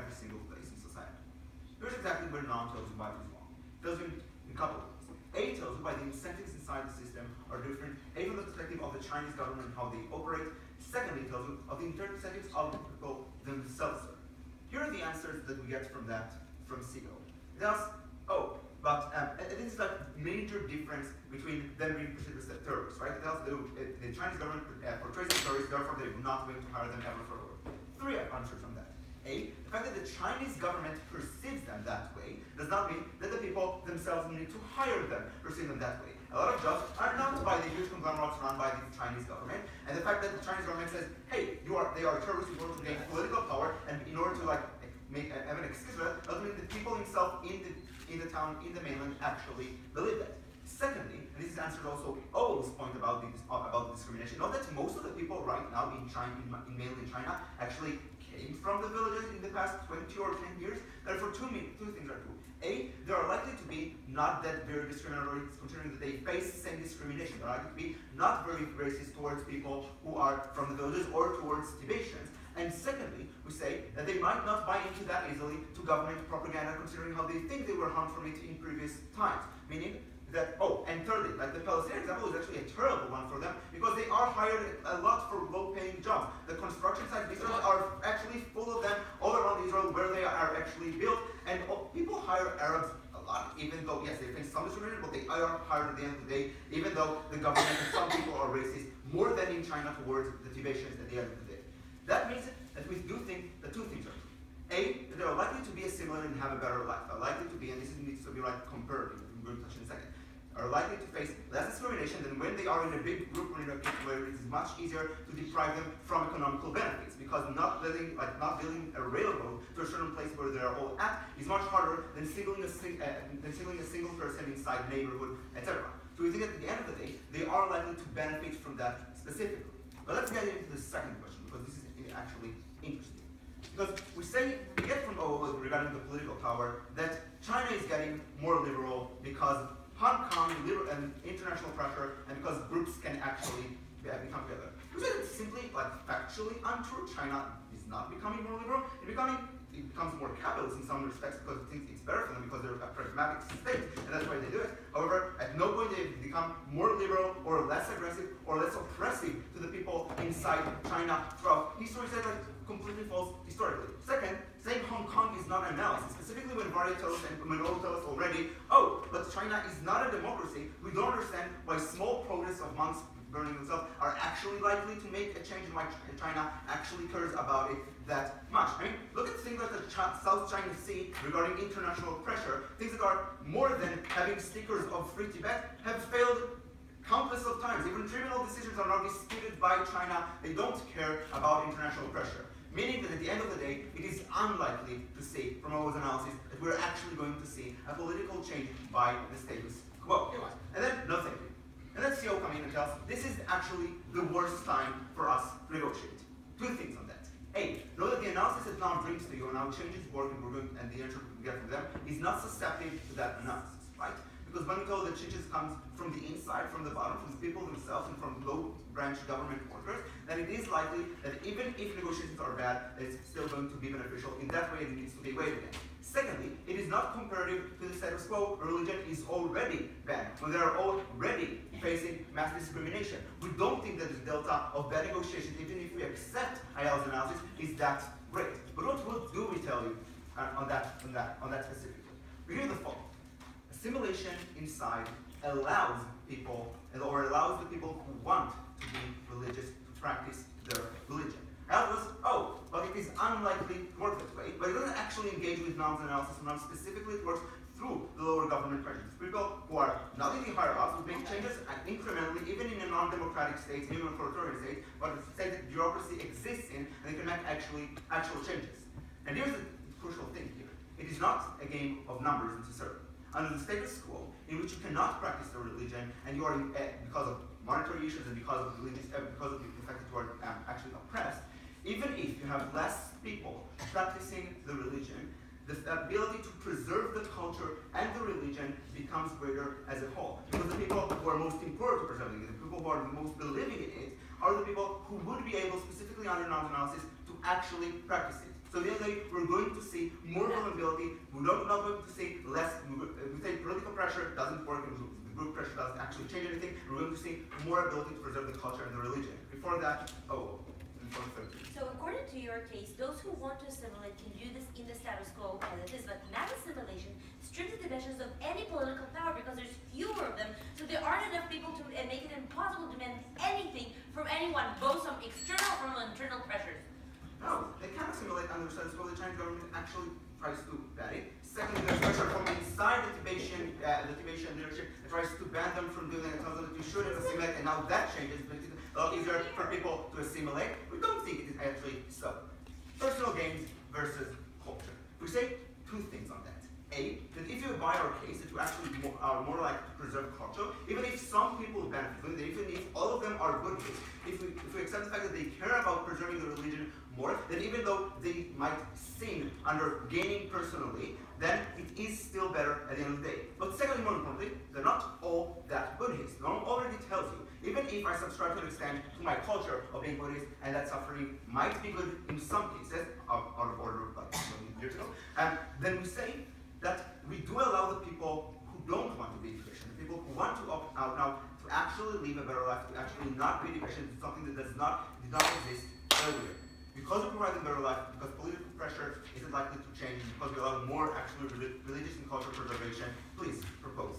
every single place in society. Here's exactly where norm tells you why it is wrong. It tells you in a couple of ways. A tells you why the incentives inside the system are different, A from the perspective of the Chinese government and how they operate. Secondly, it tells you of the incentives of the people themselves. Here are the answers that we get from that, from CO. It tells, but it is like major difference between them being perceived as terrorists, right? It tells the Chinese government portrays them as terrorists, therefore they're not going to hire them ever for work. Three answers from that. A, the fact that the Chinese government perceives them that way does not mean that the people themselves need to hire them, perceive them that way. A lot of jobs are not by the huge conglomerates run by the Chinese government, and the fact that the Chinese government says, hey, they are terrorists in order to gain political power, and in order to have an excuse for that, doesn't mean the people themselves in the town, in the mainland, actually believe that. Secondly, and this is answered also O's point about discrimination, note that most of the people right now in China, in mainland China, actually came from the villages in the past 20 or 10 years. Therefore, two things are true. A, they are likely to be not that very discriminatory, considering that they face the same discrimination. They're likely to be not very racist towards people who are from the villages or towards Tibetans. And secondly, we say that they might not buy into that easily to government propaganda, considering how they think they were harmed from it in previous times. Meaning that, and thirdly, like the Palestinian example is actually a terrible one for them, because they are hired a lot for low-paying jobs. The construction sites in Israel are actually full of them all around Israel where they are actually built, and people hire Arabs a lot, even though, yes, they face some discrimination, but they are hired at the end of the day, even though the government and some people are racist, more than in China towards the Tibetans at the end of the day. That means that we do think that two things are true. A, that they are likely to be assimilate and have a better life. Are likely to be, and this needs to be like comparative, we're going to touch in a second, are likely to face less discrimination than when they are in a big group or in a group where it is much easier to deprive them from economical benefits, because not building a railroad to a certain place where they are all at is much harder than singling a single person inside a neighborhood, etc. So we think at the end of the day, they are likely to benefit from that specifically. But let's get into the second question, because this is actually interesting. Because we get from O regarding the political power that China is getting more liberal because Hong Kong and international pressure, and because groups can actually become together. Which is simply factually untrue. China is not becoming more liberal. It becomes more capitalist in some respects because it thinks it's better for them because they're a pragmatic state, and that's why they do it. However, at no point they become more liberal or less aggressive or less oppressive to the people inside China throughout history. Is completely false historically. Second, saying Hong Kong is not an analysis, specifically when Ovadia tells us and Manolo tells us already, but China is not a democracy, we don't understand why small protests of monks burning themselves are actually likely to make a change in why China actually cares about it that much. I mean, look at things like the South China Sea regarding international pressure. Things that are more than having stickers of Free Tibet have failed countless of times. Even trivial decisions are now disputed by China. They don't care about international pressure. Meaning that at the end of the day, it is unlikely to see, from our analysis, that we're actually going to see a political change by the status quo. And then, no thank you. And then CO come in and tell us, this is actually the worst time for us to negotiate. Two things on that. A, know that the analysis that now brings to you and how changes work and the answer we get from them is not susceptible to that analysis, right? Because when we know that changes comes from the inside, from the bottom, from the people themselves, and from low-branch government workers, then it is likely that even if negotiations are bad, it's still going to be beneficial. In that way, it needs to be weighed against. Secondly, it is not comparative to the status quo. Religion is already bad, when they are already facing mass discrimination. We don't think that the delta of bad negotiations, even if we accept Ayala's analysis, is that great. But what do we tell you on that specifically? We give you the following. Assimilation inside allows people, or allows the people who want to be religious to practice their religion. Others, but it is unlikely to work that way, but it doesn't actually engage with norms analysis, and norms specifically it works through the lower government pressures. People who are not in the higher ups who make changes incrementally, even in a non-democratic state, even in authoritarian state, but a state that bureaucracy exists in, and they can make actual changes. And here's the crucial thing here. It is not a game of numbers necessarily. Under the status quo, in which you cannot practice the religion, and you are, because of monetary issues and because of because of the fact that you are actually oppressed, even if you have less people practicing the religion, the ability to preserve the culture and the religion becomes greater as a whole. Because the people who are most important to preserving it, the people who are most believing in it, are the people who would be able, specifically under norms analysis, to actually practice it. So at the end of the day, we're going to see more vulnerability. We're not going to see less. We say political pressure doesn't work, and the group pressure doesn't actually change anything. We're going to see more ability to preserve the culture and the religion. Before that, So according to your case, those who want to assimilate can do this in the status quo as it is, but mass assimilation strips the dimensions of any political power because there's fewer of them, so there aren't enough people to make it impossible to demand anything from anyone, both from external or from internal pressures. No, they can't assimilate under the status quo. The Chinese government actually tries to ban it. Secondly, there's pressure from inside the Tibetan leadership that tries to ban them from doing it, tells them that you shouldn't assimilate, and now that changes. It's a lot easier for people to assimilate. We don't think it is actually so. Personal gains versus culture. We say two things on that. A, that if you buy our case, that you actually are more likely to preserve culture, even if some people benefit from it, even if all of them are Buddhists, if we accept the fact that they care about preserving the religion more, then even though they might sin under gaining personally, then it is still better at the end of the day. But secondly, more importantly, they're not all that Buddhist. The norm already tells you, even if I subscribe to an extent to my culture of being Buddhist and that suffering might be good in some cases, out of order like years ago, then we say that we do allow the people who don't want to be Christian, the people who want to opt out now, to actually live a better life, to actually not be Christian, to something that did not exist earlier. Because we provide a better life, because political pressure isn't likely to change, because we allow more actually religious and cultural preservation, please propose.